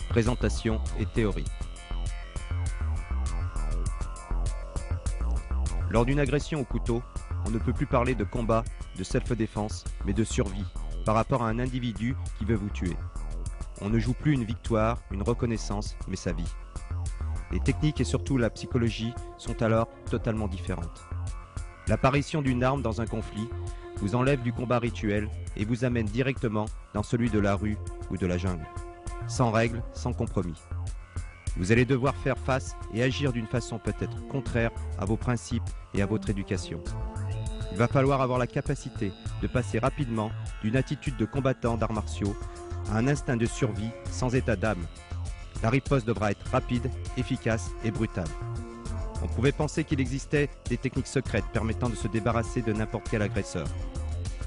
Présentation et théorie. Lors d'une agression au couteau, on ne peut plus parler de combat, de self-défense, mais de survie, par rapport à un individu qui veut vous tuer. On ne joue plus une victoire, une reconnaissance, mais sa vie. Les techniques et surtout la psychologie sont alors totalement différentes. L'apparition d'une arme dans un conflit vous enlève du combat rituel et vous amène directement dans celui de la rue ou de la jungle. Sans règles, sans compromis. Vous allez devoir faire face et agir d'une façon peut-être contraire à vos principes et à votre éducation. Il va falloir avoir la capacité de passer rapidement d'une attitude de combattant d'arts martiaux à un instinct de survie sans état d'âme. La riposte devra être rapide, efficace et brutale. On pouvait penser qu'il existait des techniques secrètes permettant de se débarrasser de n'importe quel agresseur.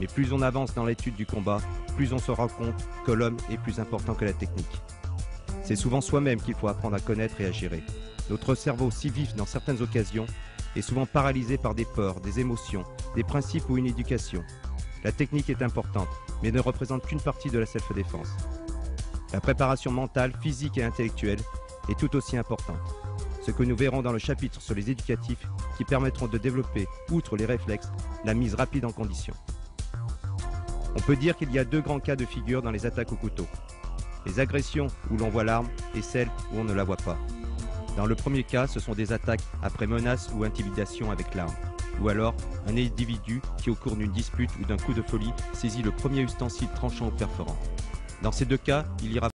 Mais plus on avance dans l'étude du combat, plus on se rend compte que l'homme est plus important que la technique. C'est souvent soi-même qu'il faut apprendre à connaître et à gérer. Notre cerveau, si vif dans certaines occasions, est souvent paralysé par des peurs, des émotions, des principes ou une éducation. La technique est importante, mais ne représente qu'une partie de la self-défense. La préparation mentale, physique et intellectuelle est tout aussi importante. Ce que nous verrons dans le chapitre sur les éducatifs qui permettront de développer, outre les réflexes, la mise rapide en condition. On peut dire qu'il y a deux grands cas de figure dans les attaques au couteau. Les agressions où l'on voit l'arme et celles où on ne la voit pas. Dans le premier cas, ce sont des attaques après menace ou intimidation avec l'arme. Ou alors, un individu qui au cours d'une dispute ou d'un coup de folie saisit le premier ustensile tranchant ou perforant. Dans ces deux cas, il ira